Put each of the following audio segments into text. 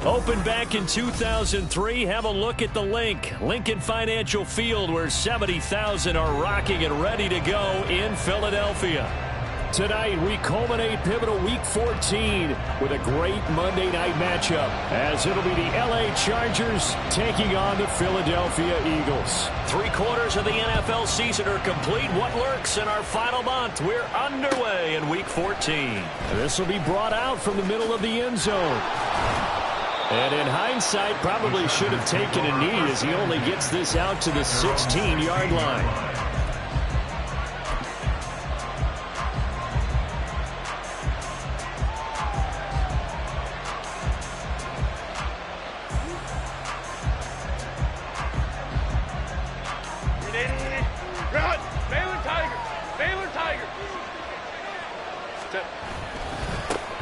Opened back in 2003, have a look at the Lincoln Financial Field, where 70,000 are rocking and ready to go in Philadelphia. Tonight, we culminate pivotal Week 14 with a great Monday night matchup, as it'll be the LA Chargers taking on the Philadelphia Eagles. 3/4 of the NFL season are complete. What lurks in our final month? We're underway in Week 14. This will be brought out from the middle of the end zone. And in hindsight, probably should have taken a knee, as he only gets this out to the 16-yard line.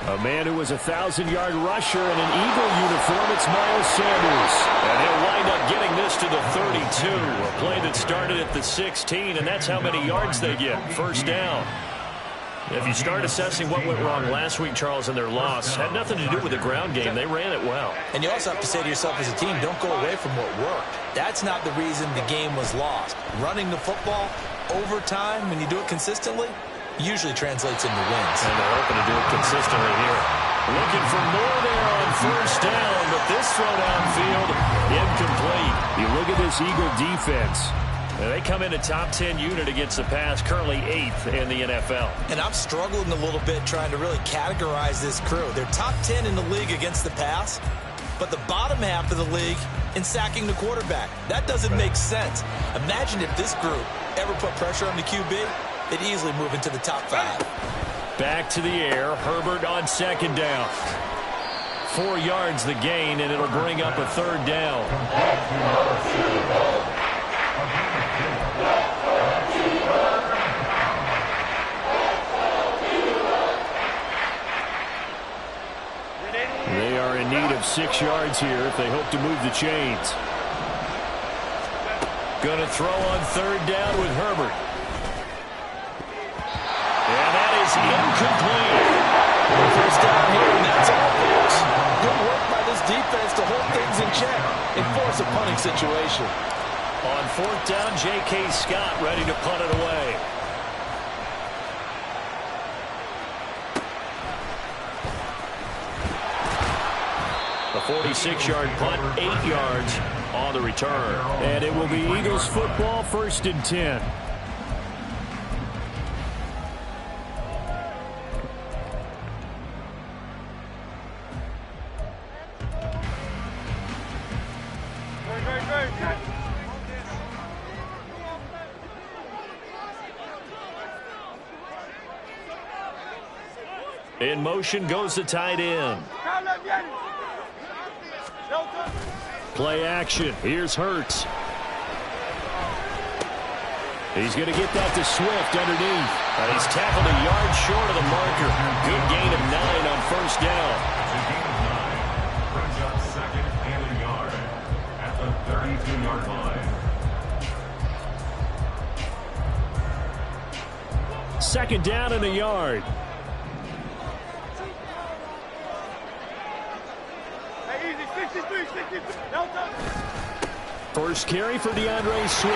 A man who was a 1,000-yard rusher in an Eagle uniform, it's Miles Sanders. And he'll wind up getting this to the 32. A play that started at the 16, and that's how many yards they get. First down. If you start assessing what went wrong last week, Charles, in their loss, had nothing to do with the ground game. They ran it well. And you also have to say to yourself as a team, don't go away from what worked. That's not the reason the game was lost. Running the football over time, when you do it consistently, usually translates into wins. And they're hoping to do it consistently here. Looking for more there on first down, but this throw downfield, incomplete. You look at this Eagle defense. They come in a top 10 unit against the pass, currently 8th in the NFL. And I'm struggling a little bit trying to really categorize this crew. They're top 10 in the league against the pass, but the bottom half of the league in sacking the quarterback. That doesn't make sense. Imagine if this group ever put pressure on the QB, they'd easily move into the top 5. Back to the air. Herbert on second down. 4 yards the gain, and it'll bring up a third down. They are in need of 6 yards here if they hope to move the chains. Going to throw on third down with Herbert. And that is incomplete. First down here, and that's all, folks. Good work by this defense to hold things in check and force a punting situation. On fourth down, J.K. Scott ready to punt it away. The 46-yard punt, 8 yards on the return. And it will be Eagles football, 1st and 10. In motion goes the tight end. Play action. Here's Hurts. He's going to get that to Swift underneath. He's tackled a yard short of the marker. Good gain of 9 on first down. Brings up second and a yard at the 32-yard line. Second down and a yard. First carry for DeAndre Swift.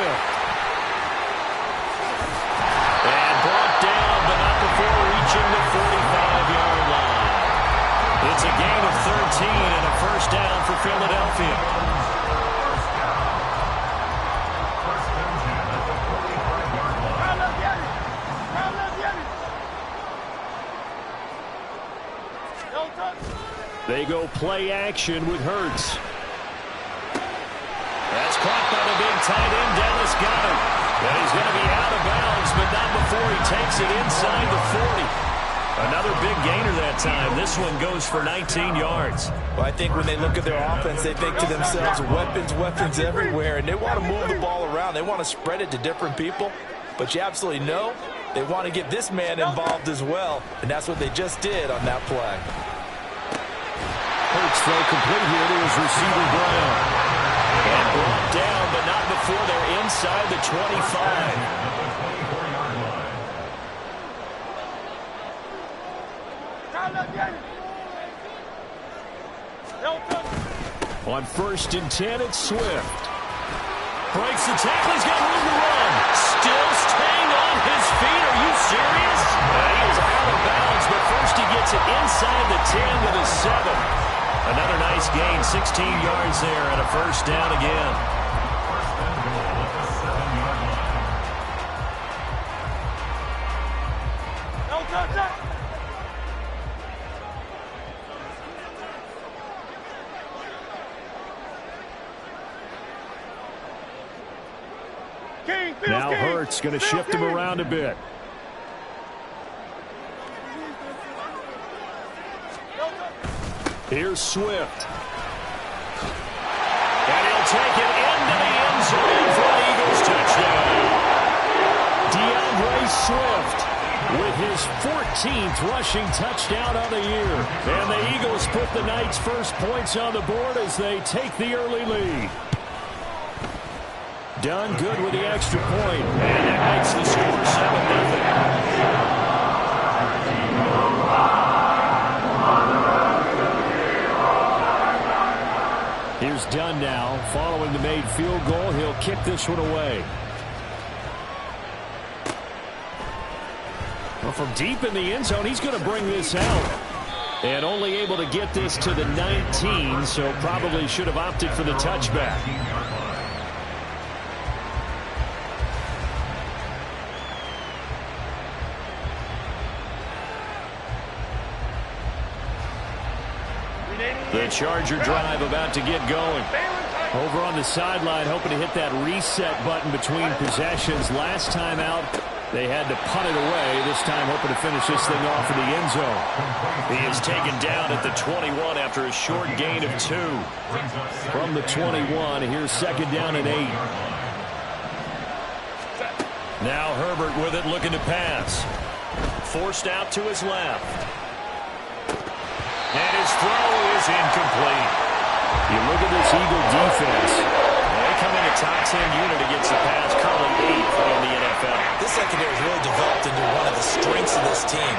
And brought down, but not before reaching the 45-yard line. It's a gain of 13 and a first down for Philadelphia. They go play action with Hurts. That's caught by the big tight end. Dallas got him. And he's going to be out of bounds, but not before he takes it inside the 40. Another big gainer that time. This one goes for 19 yards. Well, I think when they look at their offense, they think to themselves, weapons everywhere, and they want to move the ball around. They want to spread it to different people. But you absolutely know they want to get this man involved as well, and that's what they just did on that play. Hurts throw complete here to his receiver, Brown. And brought down, but not before they're inside the 25. On 1st and 10, it's Swift. Breaks the tackle. He's got room to run. Still staying on his feet. Are you serious? He is out of bounds, but first he gets it inside the 10 to the 7. Another nice gain, 16 yards there, and a first down again. First and goal at the 7-yard line. Now Hurts going to shift him around a bit. Here's Swift. And he'll take it into the end zone for an Eagles touchdown. DeAndre Swift with his 14th rushing touchdown of the year. And the Eagles put the Knights' first points on the board as they take the early lead. Done good with the extra point, and that makes the score 7-0. Here's Dunn now. Following the made field goal, he'll kick this one away. Well, from deep in the end zone, he's going to bring this out. And only able to get this to the 19, so probably should have opted for the touchback. The Charger drive about to get going. Over on the sideline, hoping to hit that reset button between possessions. Last time out, they had to punt it away. This time, hoping to finish this thing off in the end zone. He is taken down at the 21 after a short gain of 2. From the 21, here's 2nd down and 8. Now Herbert with it, looking to pass. Forced out to his left. And his throw is incomplete. You look at this Eagle defense. They come in a top 10 unit against the pass, currently 8th in the NFL. This secondary has really developed into one of the strengths of this team.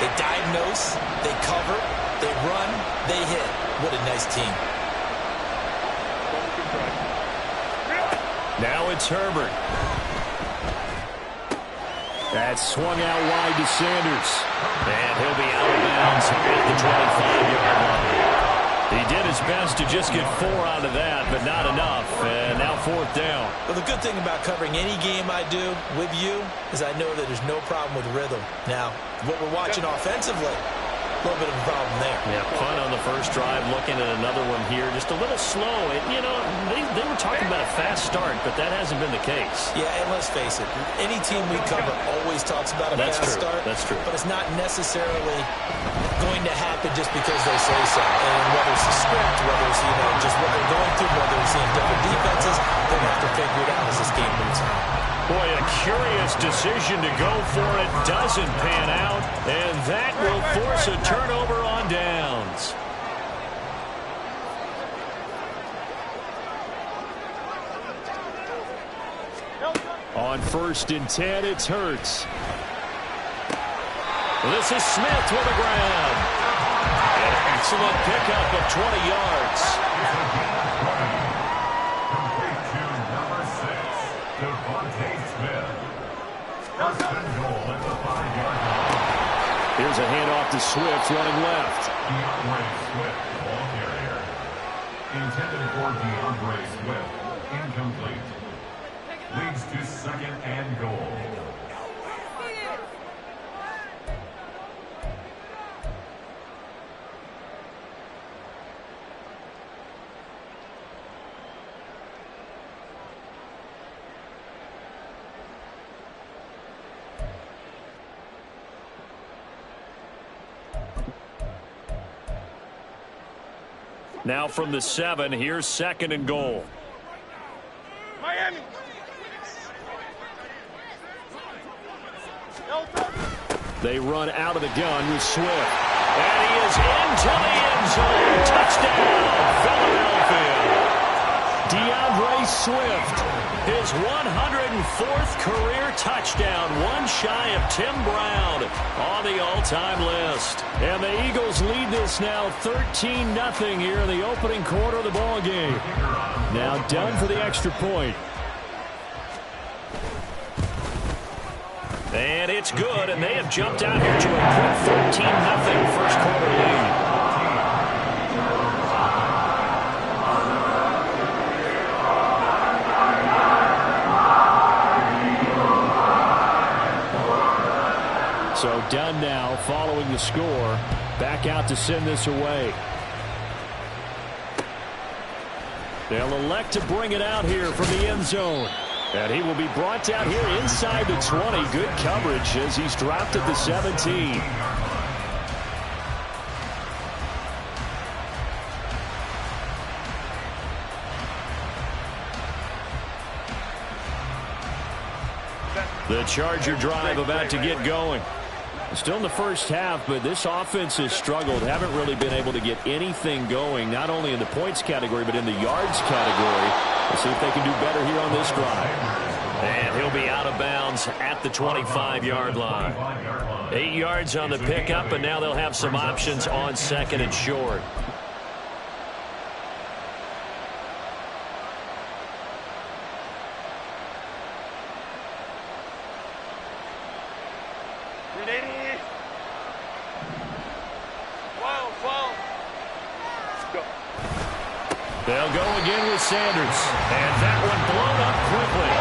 They diagnose, they cover, they run, they hit. What a nice team. Now it's Herbert. That's swung out wide to Sanders. And he'll be out of bounds at the 25-yard line. He did his best to just get 4 out of that, but not enough. And now 4th down. Well, the good thing about covering any game I do with you is I know that there's no problem with rhythm. Now, what we're watching offensively, a little bit of a problem there. Yeah, punt on the first drive, looking at another one here. Just a little slow. You know, they were talking about a fast start, but that hasn't been the case. Yeah, and let's face it, any team we cover always talks about a fast start. That's true. But it's not necessarily going to happen just because they say so. And whether it's the script, whether it's, just what they're going through, whether it's seeing different defenses, they're going to have to figure it out as this game moves on. Boy, a curious decision to go for it. Doesn't pan out, and that will force a turnover on downs. On 1st and 10, it's Hurts. This is Smith with a grab. An excellent pickup of 20 yards. Here's a handoff to Swift running left. DeAndre Swift, ball carrier. Intended for DeAndre Swift. Incomplete. Leads to 2nd and goal. Now from the 7, here's 2nd and goal. Miami. They run out of the gun with Swift. And he is into the end zone. Touchdown, Philadelphia. DeAndre Swift, his 104th career touchdown, one shy of Tim Brown on the all-time list. And the Eagles lead this now 13-0 here in the opening quarter of the ball game. Now done for the extra point. And it's good, and they have jumped out here to a quick 13-0 first quarter lead. So done now following the score. Back out to send this away. They'll elect to bring it out here from the end zone. And he will be brought down here inside the 20. Good coverage as he's dropped at the 17. The Charger drive about to get going. Still in the first half, but this offense has struggled. Haven't really been able to get anything going, not only in the points category, but in the yards category. Let's see if they can do better here on this drive. And he'll be out of bounds at the 25-yard line. 8 yards on the pickup, and now they'll have some options on second and short. They'll go again with Sanders. And that one blown up quickly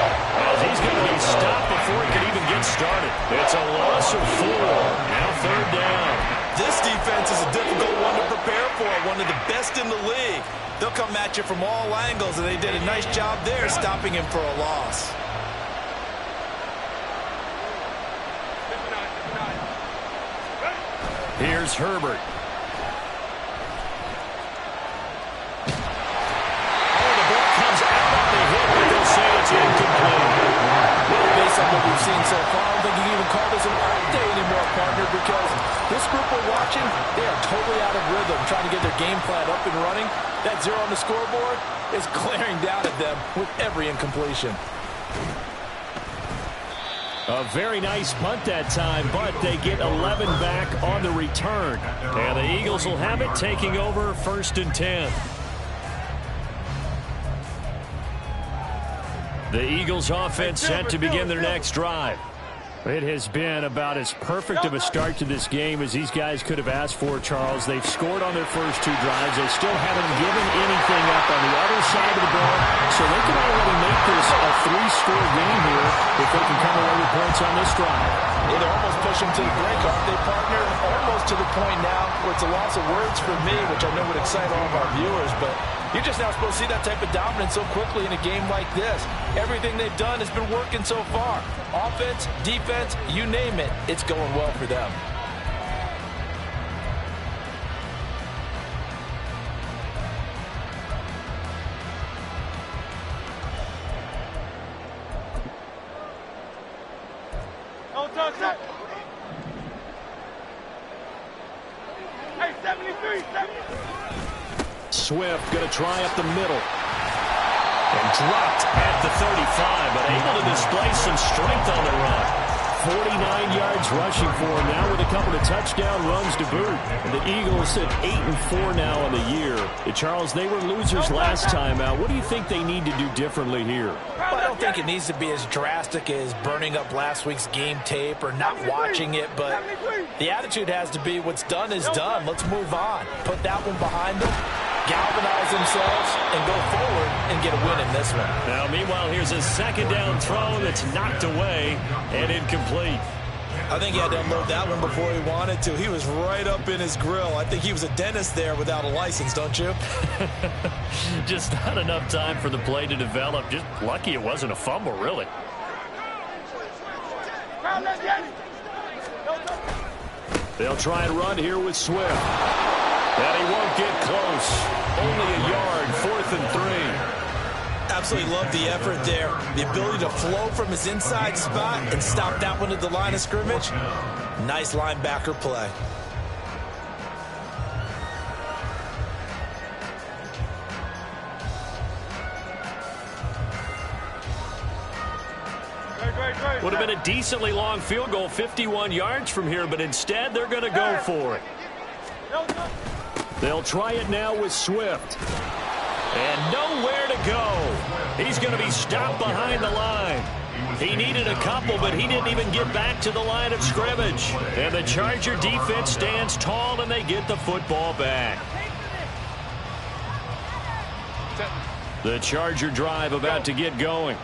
as he's going to be stopped before he can even get started. It's a loss of 4. Now third down. This defense is a difficult one to prepare for, one of the best in the league. They'll come at you from all angles, and they did a nice job there stopping him for a loss. Here's Herbert. Based on what we've seen so far, I don't think you can even call this an off day anymore, partner, because this group we're watching, they are totally out of rhythm, trying to get their game plan up and running. That 0 on the scoreboard is glaring down at them with every incompletion. A very nice punt that time, but they get 11 back on the return. And the Eagles will have it, taking over 1st and 10. The Eagles offense set to begin their next drive. It has been about as perfect of a start to this game as these guys could have asked for, Charles. They've scored on their first 2 drives. They still haven't given anything up on the other side of the ball, so they can already make this a 3-score game here if they can come away with points on this drive. Yeah, they're almost pushing to the break, aren't they, partner? Almost to the point now where it's a loss of words for me, which I know would excite all of our viewers, but you're just now supposed to see that type of dominance so quickly in a game like this. Everything they've done has been working so far. Offense, defense, you name it, it's going well for them. Don't touch it. Hey, 73, 73. Swift going to try up the middle. And dropped at the 35, but able to display some strength on the run. 49 yards rushing for him now with a couple of touchdown runs to boot. And the Eagles at 8-4 now on the year. Charles, they were losers last time out. What do you think they need to do differently here? Well, I don't think it needs to be as drastic as burning up last week's game tape or not watching it, but the attitude has to be what's done is done. Let's move on. Put that one behind them, galvanize themselves, and go forward and get a win in this one. Now, meanwhile, here's a second down throw that's knocked away and incomplete. I think he had to unload that one before he wanted to. He was right up in his grill. I think he was a dentist there without a license, don't you? Just not enough time for the play to develop. Just lucky it wasn't a fumble, really. They'll try and run here with Swift. And he won't get close. Only a yard, 4th and 3. Absolutely love the effort there. The ability to flow from his inside spot and stop that one at the line of scrimmage. Nice linebacker play. Would have been a decently long field goal, 51 yards from here, but instead they're going to go for it. They'll try it now with Swift. And nowhere to go. He's going to be stopped behind the line. He needed a couple, but he didn't even get back to the line of scrimmage. And the Charger defense stands tall, and they get the football back. The Charger drive about to get going.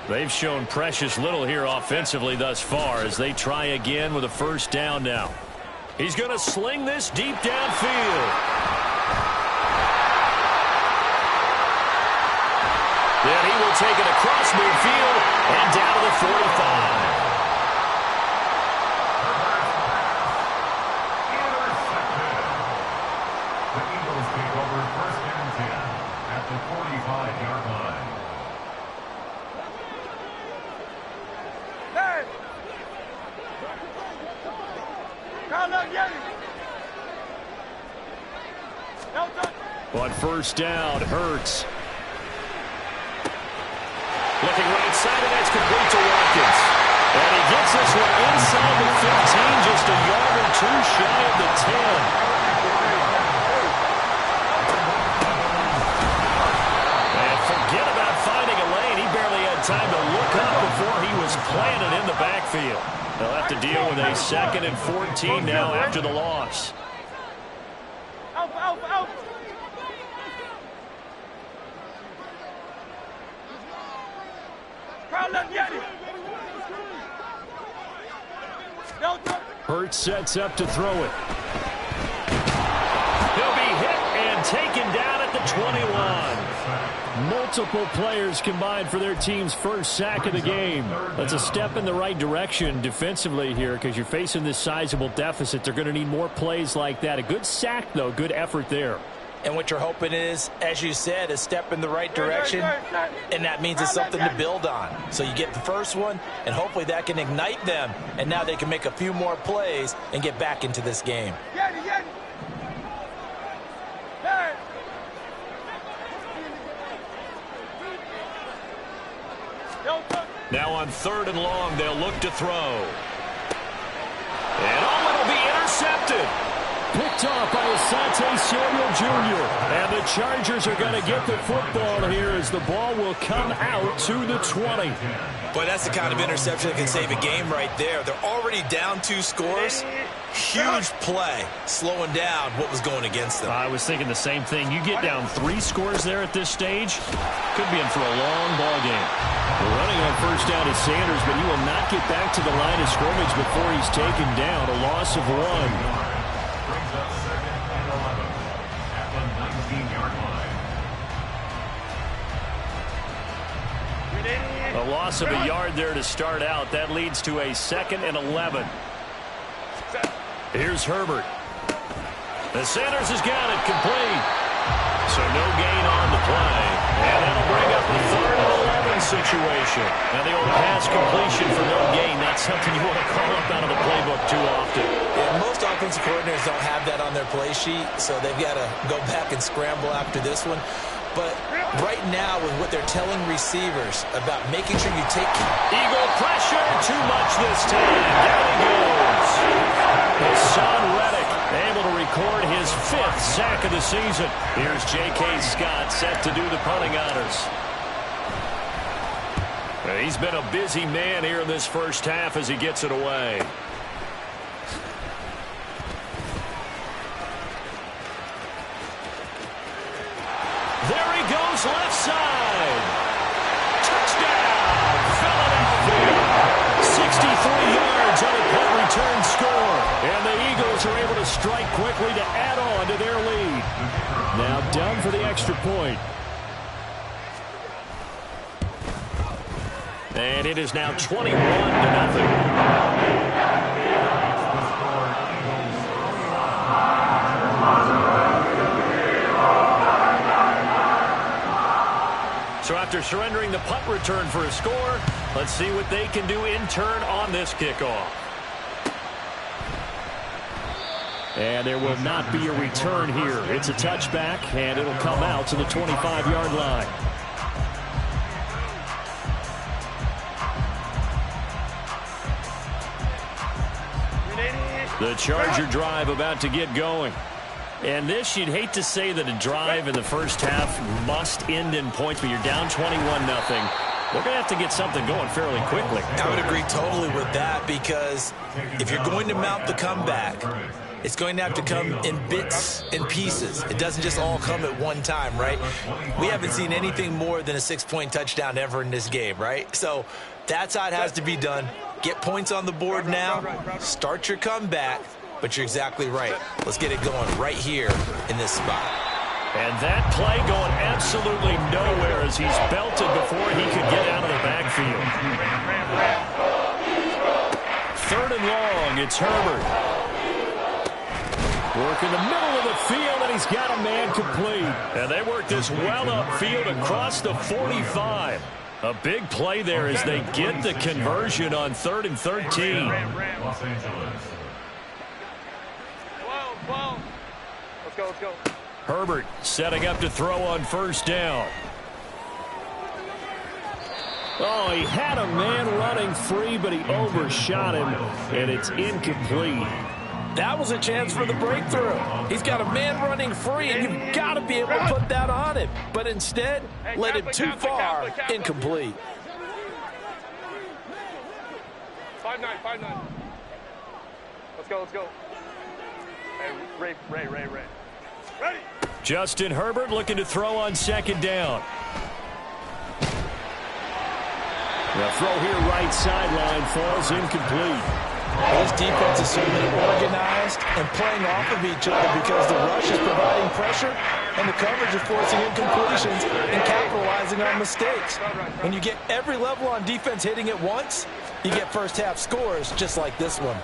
They've shown precious little here offensively thus far as they try again with a first down now. He's going to sling this deep downfield. Then he will take it across midfield and down to the 45. The Eagles take over first and 10 at the 45-yard line. Hey! Call up Yeti! On first down, Hurts. Looking right side, and that's complete to Watkins. And he gets this one inside the 15, just a yard or two shy of the 10. And forget about finding a lane. He barely had time to look up before he was planted in the backfield. They'll have to deal with a 2nd and 14 now after the loss. Out! Hurts sets up to throw it. He'll be hit and taken down at the 21. Multiple players combined for their team's first sack of the game. That's a step in the right direction defensively here because you're facing this sizable deficit. They're going to need more plays like that. A good sack, though. Good effort there. And what you're hoping is, as you said, a step in the right direction, and that means it's something to build on. So you get the first one, and hopefully that can ignite them, and now they can make a few more plays and get back into this game. Now on 3rd and long, they'll look to throw. And it'll be intercepted. Picked off by Asante Samuel Jr. And the Chargers are going to get the football here as the ball will come out to the 20. Boy, that's the kind of interception that can save a game right there. They're already down 2 scores. Huge play, slowing down what was going against them. I was thinking the same thing. You get down 3 scores there at this stage, could be in for a long ball game. We're running on first down to Sanders, but he will not get back to the line of scrimmage before he's taken down. A loss of 1. Brings up 2nd and 11 at the 19-yard line. A loss of a yard there to start out. That leads to a 2nd and 11. Here's Herbert. The Sanders has got it complete. So no gain on the play. And that'll bring up the 3rd and 11 situation. Now the old pass completion for no gain. That's something you want to call up out of the playbook too often. Yeah, most offensive coordinators don't have that on their play sheet, so they've got to go back and scramble after this one. But right now, with what they're telling receivers about making sure you take... Eagle pressure, too much this time. Down he goes. Hassan Reddick able to record his 5th sack of the season. Here's J.K. Scott set to do the punting honors. He's been a busy man here in this first half as he gets it away. There he goes, left side. Touchdown, Philadelphia. 63 yards on a punt return score. And the Eagles are able to strike quickly to add on to their lead. Now down for the extra point. And it is now 21-0. So after surrendering the punt return for a score, let's see what they can do in turn on this kickoff. And there will not be a return here. It's a touchback, and it'll come out to the 25-yard line. The Charger drive about to get going. And this, you'd hate to say that a drive in the first half must end in points, but you're down 21-0. They're going to have to get something going fairly quickly. I would agree totally with that, because if you're going to mount the comeback, it's going to have to come in bits and pieces. It doesn't just all come at one time, right? We haven't seen anything more than a 6-point touchdown ever in this game, right? So that's how it has to be done. Get points on the board now. Start your comeback. But you're exactly right. Let's get it going right here in this spot. And that play going absolutely nowhere as he's belted before he could get out of the backfield. 3rd and long, it's Herbert. Working the middle of the field, and he's got a man complete. And they work this well upfield across the 45. A big play there as they get the conversion on 3rd and 13. Los Angeles. Let's go. Herbert setting up to throw on 1st down. Oh, he had a man running free, but he overshot him, and it's incomplete. That was a chance for the breakthrough. He's got a man running free, and you've got to be able to put that on him. But instead, led him too far, incomplete. 5-9. Let's go. Hey, Ray. Ready? Justin Herbert looking to throw on 2nd down. The throw here right sideline falls incomplete. This defense is certainly organized and playing off of each other because the rush is providing pressure and the coverage is forcing incompletions and capitalizing on mistakes. When you get every level on defense hitting at once, you get first half scores just like this one.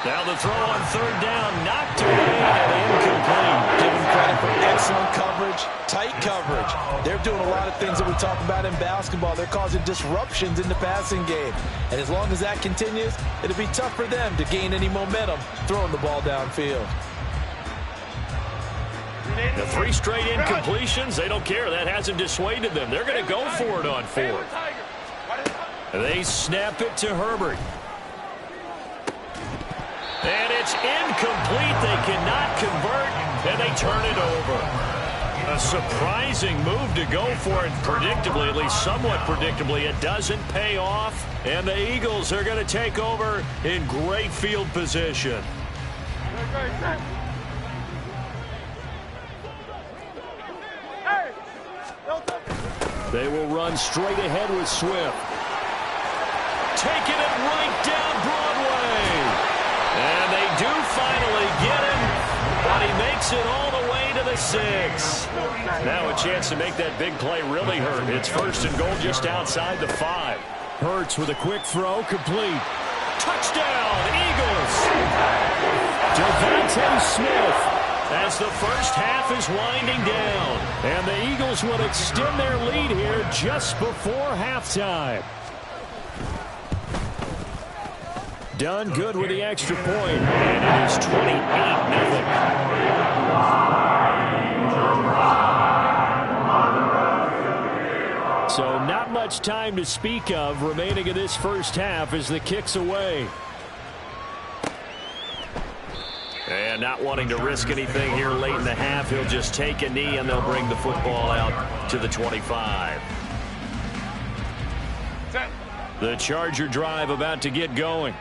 Now the throw on 3rd down, knocked away and incomplete. Give them credit for excellent coverage, tight coverage. They're doing a lot of things that we talk about in basketball. They're causing disruptions in the passing game. And as long as that continues, it'll be tough for them to gain any momentum throwing the ball downfield. The 3 straight incompletions, they don't care. That hasn't dissuaded them. They're going to go for it on 4th. They snap it to Herbert. And it's incomplete. They cannot convert, and they turn it over. A surprising move to go for it. Predictably, at least somewhat predictably, it doesn't pay off. And the Eagles are going to take over in great field position. They will run straight ahead with Swift. Taking it right down Broadway. And they do finally get him, but he makes it all the way to the 6. Now a chance to make that big play really hurt. It's 1st and goal just outside the 5. Hurts with a quick throw, complete. Touchdown, Eagles! Devontae Smith, as the first half is winding down. And the Eagles will extend their lead here just before halftime. Done good with the extra point, and it is 28-0. So not much time to speak of remaining in this first half as the kick's away. And not wanting to risk anything here late in the half, he'll just take a knee and they'll bring the football out to the 25. The Charger drive about to get going.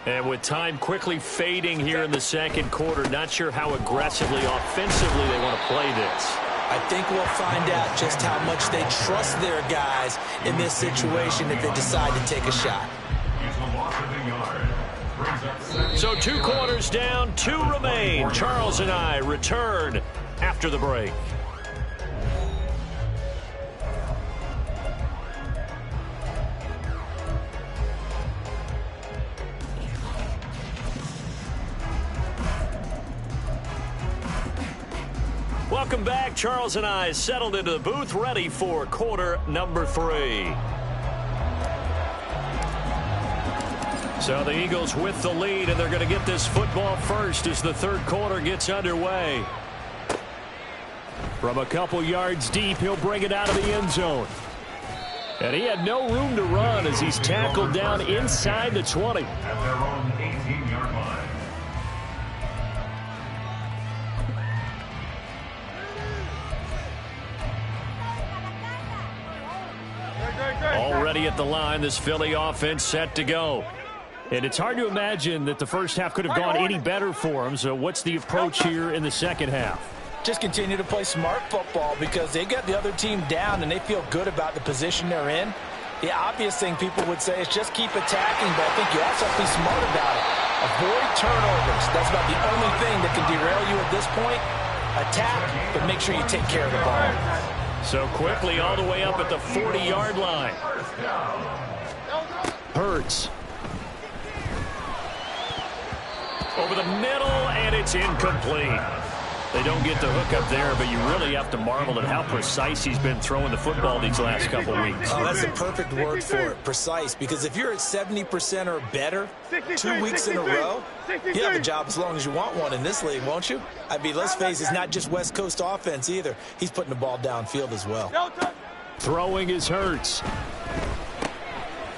And with time quickly fading here in the 2nd quarter, not sure how aggressively, offensively they want to play this. I think we'll find out just how much they trust their guys in this situation if they decide to take a shot. So 2 quarters down, 2 remain. Charles and I return after the break. Welcome back. Charles and I settled into the booth, ready for quarter number 3. So the Eagles with the lead, and they're going to get this football first as the 3rd quarter gets underway. From a couple yards deep, he'll bring it out of the end zone. And he had no room to run as he's tackled down inside the 20. At their own 18-yard line. Already at the line, this Philly offense set to go. And it's hard to imagine that the first half could have gone any better for them. So what's the approach here in the second half? Just continue to play smart football because they got the other team down and they feel good about the position they're in. The obvious thing people would say is just keep attacking, but I think you also have to be smart about it. Avoid turnovers. That's about the only thing that can derail you at this point. Attack, but make sure you take care of the ball. So quickly all the way up at the 40-yard line. Hurts. Over the middle, and it's incomplete. They don't get the hook up there, but you really have to marvel at how precise he's been throwing the football these last couple weeks. Oh, that's the perfect word for it, precise, because if you're at 70% or better 2 weeks in a row, you have a job as long as you want one in this league, won't you? I mean, let's face it, it's not just West Coast offense either. He's putting the ball downfield as well. Throwing is Hurts.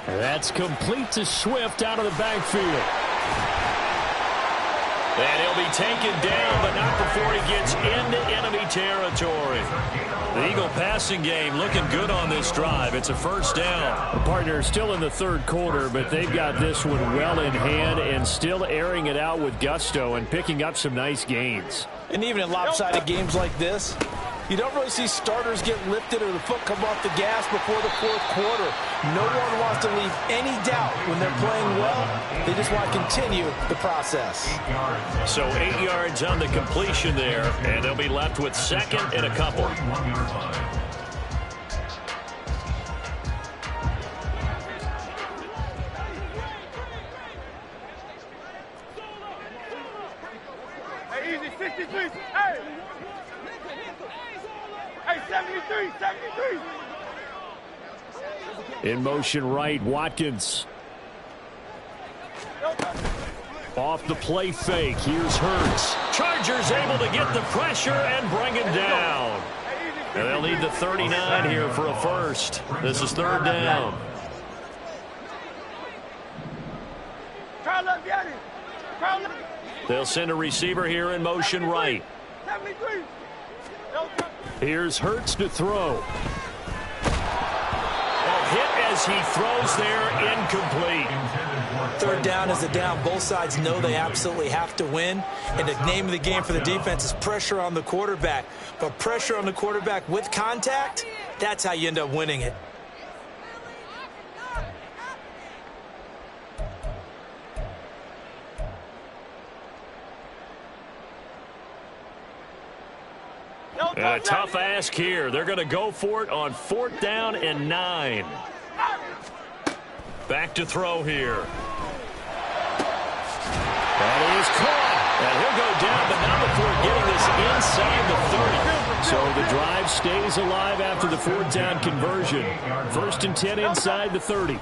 That's complete to Swift out of the backfield. And he'll be taken down, but not before he gets into enemy territory. The Eagle passing game looking good on this drive. It's a first down. The partner still in the third quarter, but they've got this one well in hand and still airing it out with gusto and picking up some nice gains. And even in lopsided games like this, you don't really see starters get lifted or the foot come off the gas before the fourth quarter. No one wants to leave any doubt when they're playing well. They just want to continue the process. So 8 yards on the completion there, and they'll be left with second and a couple. Hey, easy, 63. Hey! Hey, 73, 73. In motion right, Watkins. Off the play fake, here's Hurts. Chargers able to get the pressure and bring him down. And they'll need the 39 here for a first. This is third down. They'll send a receiver here in motion right. 73. Here's Hurts to throw. Hit as he throws there, incomplete. Third down is a down. Both sides know they absolutely have to win. And the name of the game for the defense is pressure on the quarterback. But pressure on the quarterback with contact, that's how you end up winning it. And a tough ask here. They're going to go for it on 4th down and 9. Back to throw here. That is caught. And he'll go down, but not before getting this inside the 30. So the drive stays alive after the 4th down conversion. 1st and 10 inside the 30.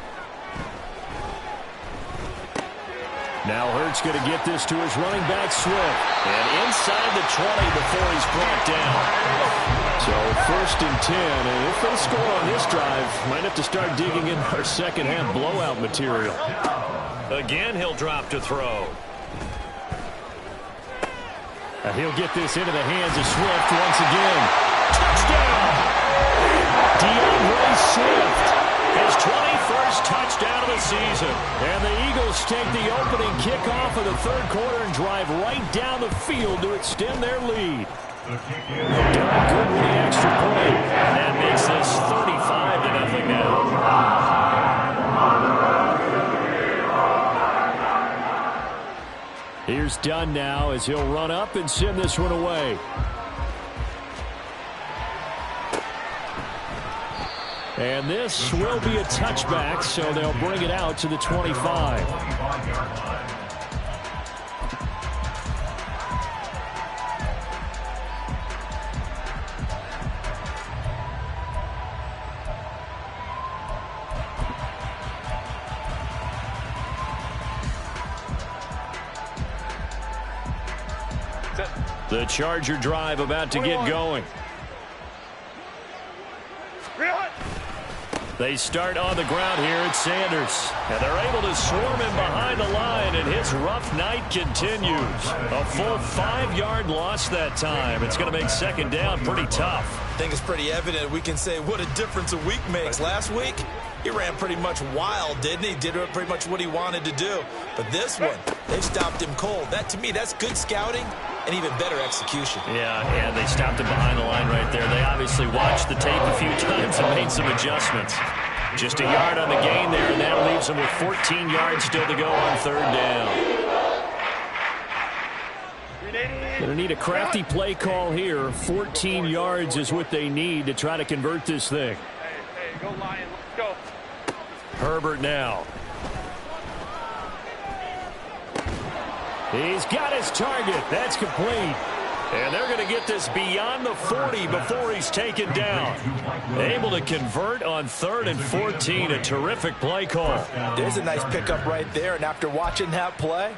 Now Hurts going to get this to his running back, Swift. And inside the 20 before he's brought down. So 1st and 10. And if they score on this drive, might have to start digging in our second half blowout material. Again, he'll drop to throw. And he'll get this into the hands of Swift once again. Touchdown! DeAndre Swift. His 21st touchdown of the season. And the Eagles take the opening kickoff of the third quarter and drive right down the field to extend their lead. Done good with the extra point. And that makes this 35-0 now. Here's Dunn now as he'll run up and send this one away. And this will be a touchback, so they'll bring it out to the 25. The Charger drive about to get going. They start on the ground here at Sanders. And they're able to swarm him behind the line, and his rough night continues. A full 5-yard loss that time. It's going to make second down pretty tough. I think it's pretty evident. We can say what a difference a week makes. Last week, he ran pretty much wild, didn't he? Did pretty much what he wanted to do. But this one, they've stopped him cold. That, to me, that's good scouting and even better execution. Yeah, and they stopped him behind the line right there. They obviously watched the tape a few times and made some adjustments. Just a yard on the gain there, and that leaves them with 14 yards still to go on third down. Going to need a crafty play call here. 14 yards is what they need to try to convert this thing. Hey, go Lion, let's go. Herbert now. He's got his target. That's complete. And they're going to get this beyond the 40 before he's taken down. Able to convert on 3rd and 14. A terrific play call. There's a nice pickup right there. And after watching that play,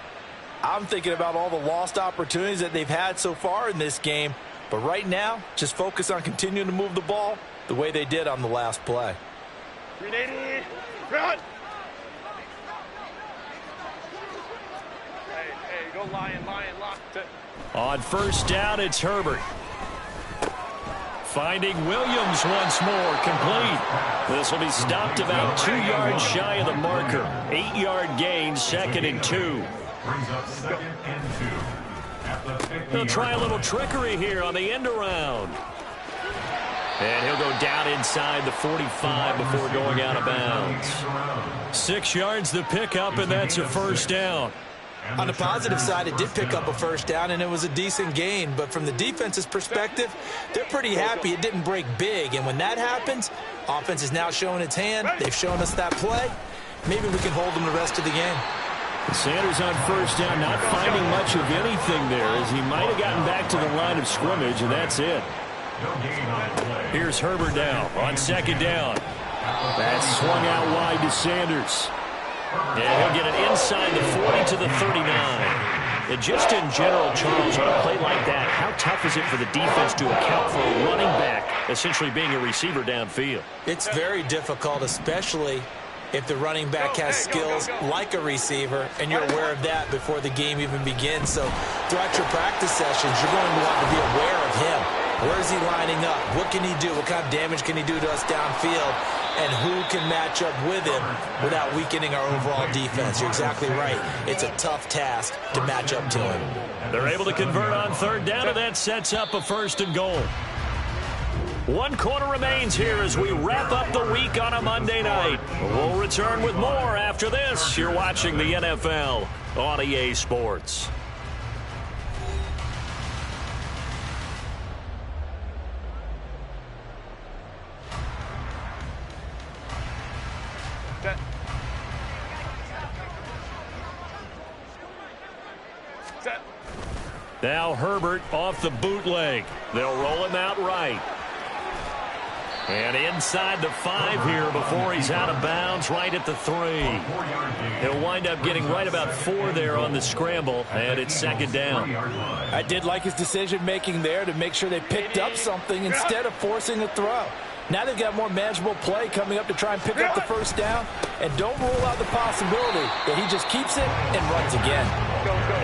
I'm thinking about all the lost opportunities that they've had so far in this game. But right now, just focus on continuing to move the ball the way they did on the last play. 380, run. Hey, go Lion, lock it. On first down, it's Herbert. Finding Williams once more, complete. This will be stopped about 2 yards shy of the marker. 8-yard gain, 2nd and 2. Brings up 2nd and 2. At the 50-yard They'll try a little line. trickery here on the end around. And he'll go down inside the 45 before going out of bounds. 6 yards the pickup, and that's a first down. On the positive side, it did pick up a first down, and it was a decent gain. But from the defense's perspective, they're pretty happy it didn't break big. And when that happens, offense is now showing its hand. They've shown us that play. Maybe we can hold them the rest of the game. Sanders on first down, not finding much of anything there, as he might have gotten back to the line of scrimmage, and that's it. Here's Herbert now on 2nd down. That's swung out wide to Sanders. And he'll get it inside the 40 to the 39. And just in general, Charles, on a play like that, how tough is it for the defense to account for a running back essentially being a receiver downfield? It's very difficult, especially if the running back has skills like a receiver, and you're aware of that before the game even begins. So throughout your practice sessions, you're going to want to be aware of him. Where is he lining up? What can he do? What kind of damage can he do to us downfield? And who can match up with him without weakening our overall defense? You're exactly right. It's a tough task to match up to him. They're able to convert on third down, and that sets up a 1st and goal. 1 quarter remains here as we wrap up the week on a Monday night. We'll return with more after this. You're watching the NFL on EA Sports. Now Herbert off the bootleg. They'll roll him out right. And inside the 5 here before he's out of bounds, right at the 3. He'll wind up getting right about 4 there on the scramble, and it's 2nd down. I did like his decision-making there to make sure they picked up something instead of forcing a throw. Now they've got more manageable play coming up to try and pick up the first down, and don't rule out the possibility that he just keeps it and runs again.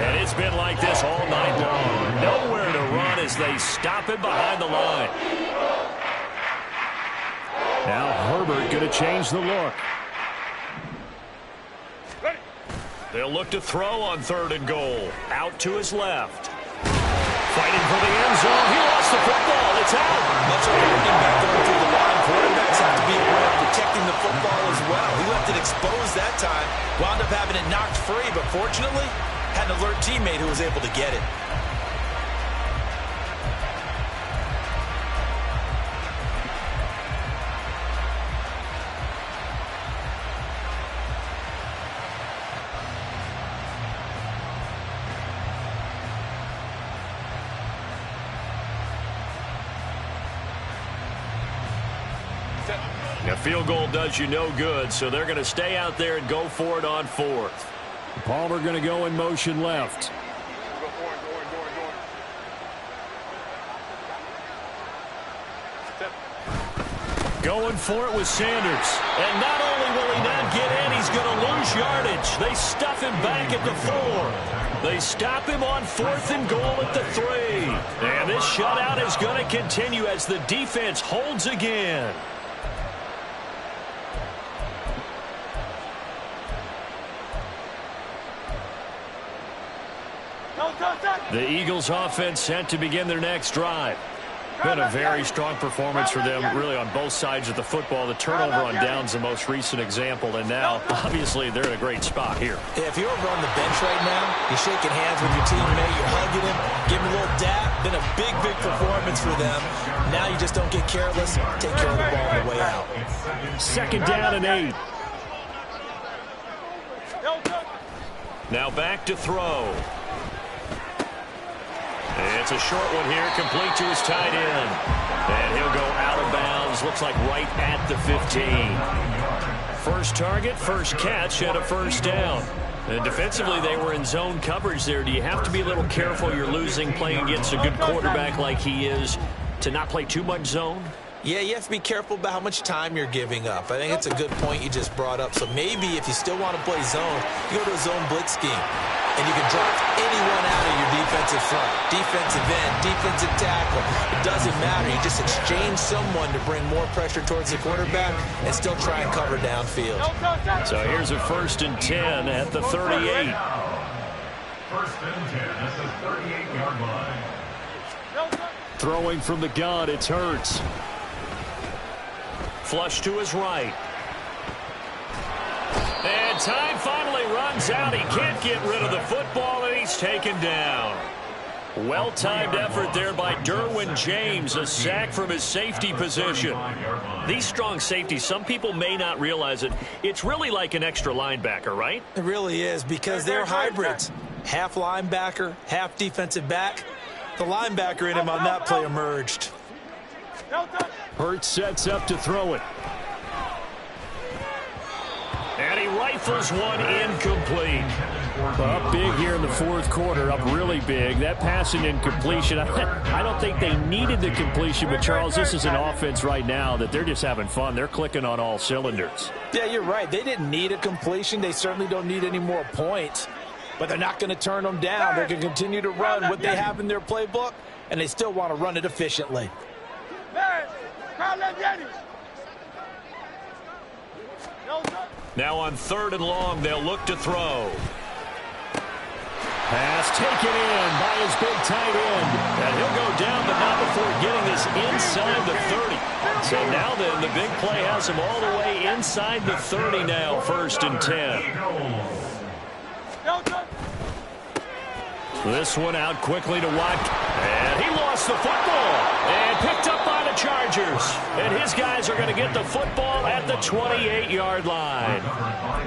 And it's been like this all night long. Nowhere to run as they stop him behind the line. Now Herbert going to change the look. They'll look to throw on 3rd and goal. Out to his left. Fighting for the end zone. He lost the football. It's out. Much like running back going through the line, quarterbacks have to be aware of protecting the football as well. He left it exposed that time. Wound up having it knocked free, but fortunately, had an alert teammate who was able to get it. A field goal does you no good, so they're going to stay out there and go for it on 4th. Palmer going to go in motion left. Going for it with Sanders. And not only will he not get in, he's going to lose yardage. They stuff him back at the 4. They stop him on 4th and goal at the 3. And this shutout is going to continue as the defense holds again. The Eagles offense set to begin their next drive. Been a very strong performance for them, really, on both sides of the football. The turnover on downs, the most recent example, and now, obviously, they're in a great spot here. Yeah, if you're over on the bench right now, you're shaking hands with your teammate, you're hugging him, giving him a little dap. Been a big, big performance for them. Now you just don't get careless. Take care of the ball on the way out. 2nd down and 8. Now back to throw. It's a short one here, complete to his tight end. And he'll go out of bounds, looks like right at the 15. First target, first catch, and a 1st down. And defensively, they were in zone coverage there. Do you have to be a little careful you're losing playing against a good quarterback like he is to not play too much zone? Yeah, you have to be careful about how much time you're giving up. I think it's a good point you just brought up. So maybe if you still want to play zone, you go to a zone blitz scheme. And you can drop anyone out of your defensive front. Defensive end, defensive tackle. It doesn't matter. You just exchange someone to bring more pressure towards the quarterback and still try and cover downfield. So here's a 1st and 10 at the 38. 1st and 10 at the 38-yard line. Throwing from the gun, it's Hurts. Flush to his right. And time finally runs out. He can't get rid of the football, and he's taken down. Well-timed effort there by Derwin James, a sack from his safety position. These strong safeties, some people may not realize it. It's really like an extra linebacker, right? It really is, because they're hybrids. Half linebacker, half defensive back. The linebacker in him on that play emerged. Hurts sets up to throw it. And he rifles one incomplete. Up big here in the 4th quarter, up really big. That pass and incompletion, I don't think they needed the completion, but Charles, this is an offense right now that they're just having fun. They're clicking on all cylinders. Yeah, you're right. They didn't need a completion. They certainly don't need any more points, but they're not going to turn them down. They're going to continue to run what they have in their playbook, and they still want to run it efficiently. Now on 3rd and long, they'll look to throw. Pass taken in by his big tight end. And he'll go down, but not before getting this inside the 30. So now then, the big play has him all the way inside the 30 now, 1st and 10. This one out quickly to Watt. And he lost the football. And picked up by the Chargers. And his guys are going to get the football at the 28-yard line.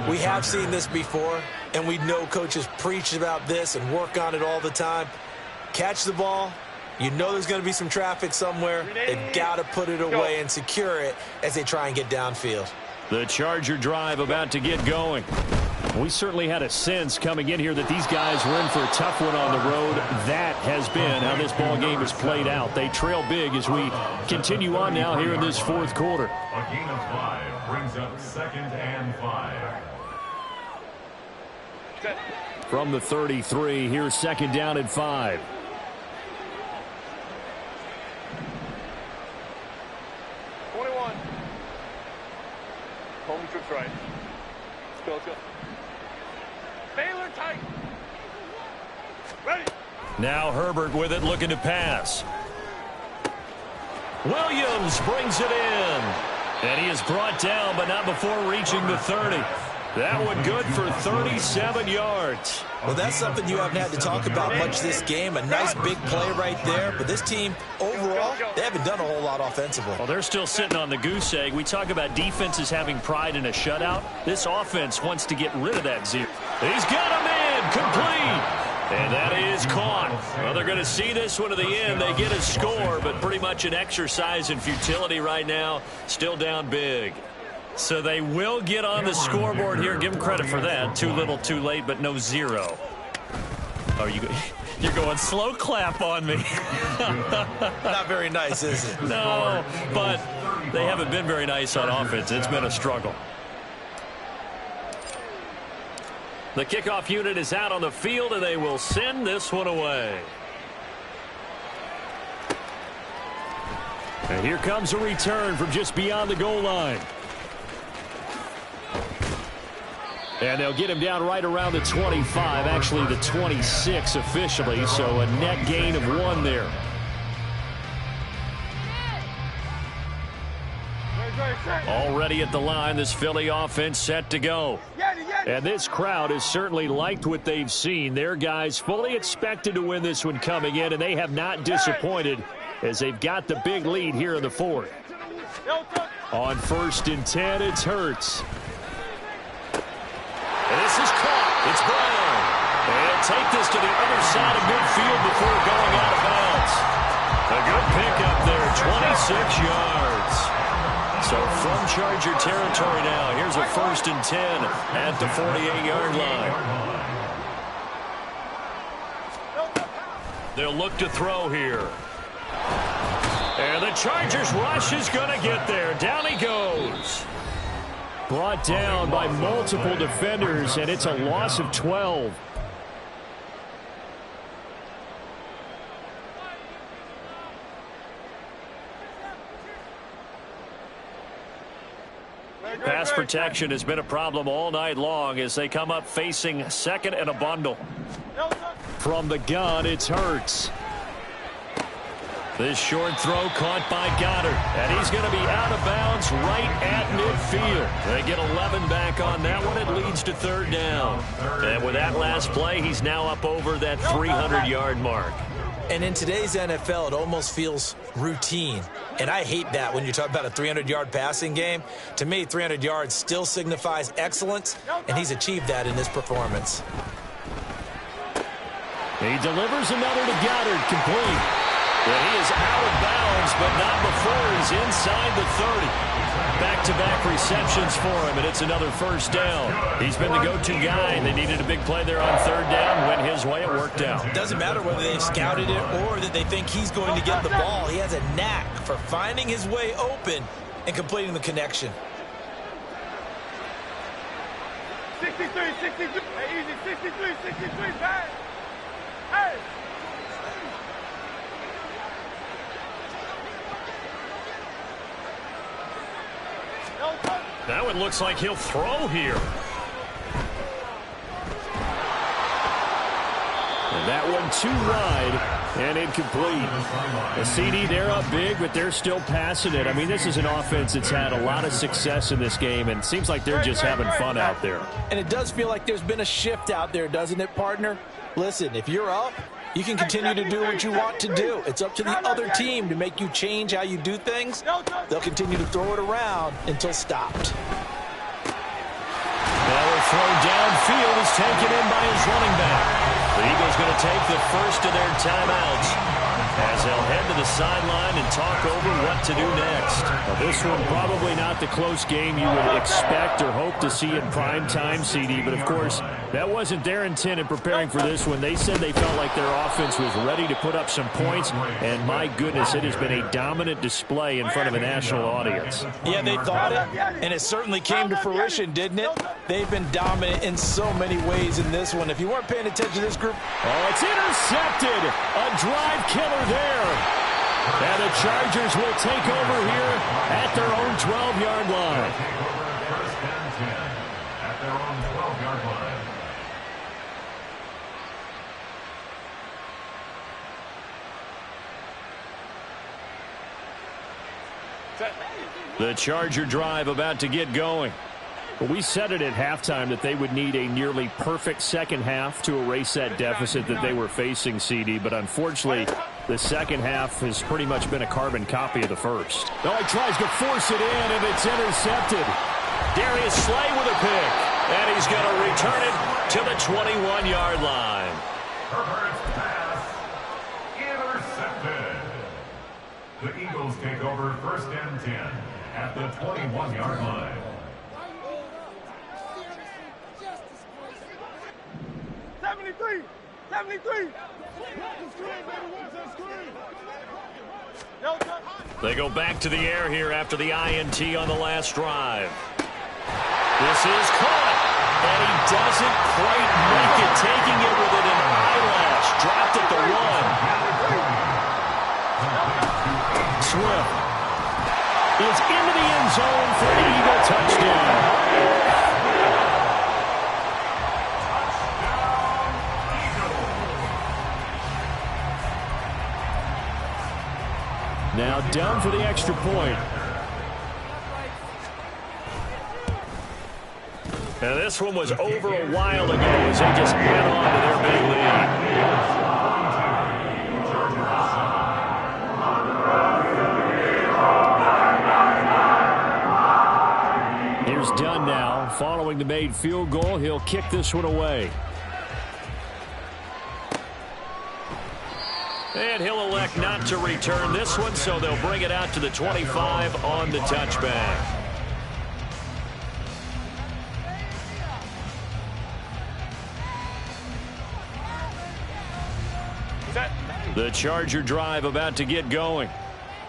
We have seen this before, and we know coaches preach about this and work on it all the time. Catch the ball. You know there's going to be some traffic somewhere. They've got to put it away and secure it as they try and get downfield. The Charger drive about to get going. We certainly had a sense coming in here that these guys were in for a tough one on the road. That has been how this ball game has played out. They trail big as we continue on now here in this 4th quarter. A gain of 5 brings up 2nd and 5. From the 33, here's 2nd down and 5. Home trips right. Let's go. Baylor tight. Ready. Now Herbert with it, looking to pass. Williams brings it in. And he is brought down, but not before reaching the 30. That one good for 37 yards. Well, that's something you haven't had to talk about much this game. A nice big play right there. But this team, overall, they haven't done a whole lot offensively. Well, they're still sitting on the goose egg. We talk about defenses having pride in a shutout. This offense wants to get rid of that zero. He's got a man complete. And that is caught. Well, they're going to see this one to the end. They get a score, but pretty much an exercise in futility right now. Still down big. So they will get on the scoreboard here. Give them credit for that. Too little, too late, but no zero. Are you You're going slow clap on me. Not very nice, is it? No, but they haven't been very nice on offense. It's been a struggle. The kickoff unit is out on the field, and they will send this one away. And here comes a return from just beyond the goal line. And they'll get him down right around the 25, actually the 26 officially, so a net gain of 1 there. Already at the line, this Philly offense set to go. And this crowd has certainly liked what they've seen. Their guys fully expected to win this one coming in, and they have not disappointed as they've got the big lead here in the 4th. On 1st and 10, it's Hurts. And this is caught. It's Brown. And take this to the other side of midfield before going out of bounds. A good pickup there, 26 yards. So from Charger territory now, here's a 1st and 10 at the 48-yard line. They'll look to throw here. And the Chargers rush is going to get there. Down he goes. Brought down by multiple defenders, and it's a loss of 12. Pass protection has been a problem all night long as they come up facing 2nd and a bundle. From the gun, it's Hurts. This short throw caught by Goddard, and he's going to be out of bounds right at midfield. They get 11 back on that one. It leads to 3rd down. And with that last play, he's now up over that 300-yard mark. And in today's NFL, it almost feels routine. And I hate that when you talk about a 300-yard passing game. To me, 300 yards still signifies excellence, and he's achieved that in this performance. He delivers another to Goddard, complete. And he is out of bounds, but not before he's inside the 30. Back-to-back receptions for him, and it's another 1st down. He's been the go-to guy, and they needed a big play there on 3rd down. Went his way, it worked out. Doesn't matter whether they've scouted it or that they think he's going to get the ball. He has a knack for finding his way open and completing the connection. 63, 63. Hey, easy, 63, 63, bang. Hey. Now it looks like he'll throw here. And that one too wide and incomplete. The CD, they're up big, but they're still passing it. I mean, this is an offense that's had a lot of success in this game, and it seems like they're just having fun out there. And it does feel like there's been a shift out there, doesn't it, partner? Listen, if you're up, you can continue to do what you want to do. It's up to the other team to make you change how you do things. They'll continue to throw it around until stopped. Now a throw downfield is taken in by his running back. The Eagles going to take the first of their timeouts as they'll head to the sideline and talk over what to do next. Now, this one probably not the close game you would expect or hope to see in prime time, CD, but of course that wasn't their intent in preparing for this one. They said they felt like their offense was ready to put up some points, and my goodness, it has been a dominant display in front of a national audience. Yeah, they thought it, and it certainly came to fruition, didn't it? They've been dominant in so many ways in this one. If you weren't paying attention to this group. Oh, it's intercepted. A drive killer there. And the Chargers will take over here at their own 12-yard line. First and 10 at their own 12-yard line. The Charger drive about to get going. Well, we said it at halftime that they would need a nearly perfect second half to erase that deficit that they were facing, CD. But unfortunately, the second half has pretty much been a carbon copy of the first. Oh, he tries to force it in, and it's intercepted. Darius Slay with a pick. And he's going to return it to the 21-yard line. Herbert's pass intercepted. The Eagles take over first and 10 at the 21-yard line. 73, 73. They go back to the air here after the INT on the last drive. This is caught, and he doesn't quite make it, taking it within an eyelash. Dropped at the 1. Swift is into the end zone for an Eagle touchdown. Now down for the extra point. And this one was over a while ago as they just went on to their big lead. Here's Dunn now. Following the made field goal, he'll kick this one away. And he'll elect not to return this one, so they'll bring it out to the 25 on the touchback. The Charger drive about to get going.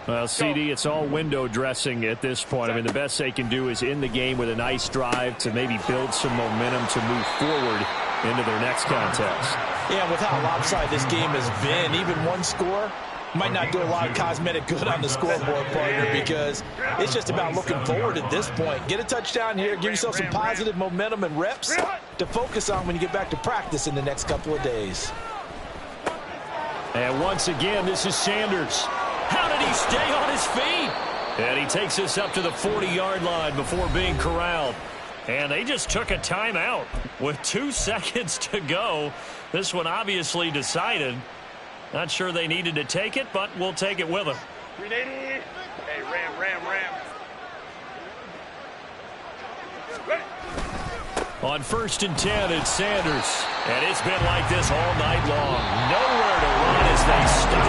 Well, CD, it's all window dressing at this point. I mean, the best they can do is end the game with a nice drive to maybe build some momentum to move forward into their next contest. Yeah, with how lopsided this game has been, even one score might not do a lot of cosmetic good on the scoreboard, partner, because it's just about looking forward at this point. Get a touchdown here, give yourself some positive momentum and reps to focus on when you get back to practice in the next couple of days. And once again, this is Sanders. How did he stay on his feet? And he takes us up to the 40-yard line before being corralled. And they just took a timeout with 2 seconds to go. This one obviously decided. Not sure they needed to take it, but we'll take it with them. 380. Hey, ram. Ready. On 1st and 10, it's Sanders. And it's been like this all night long. Nowhere to run as they stop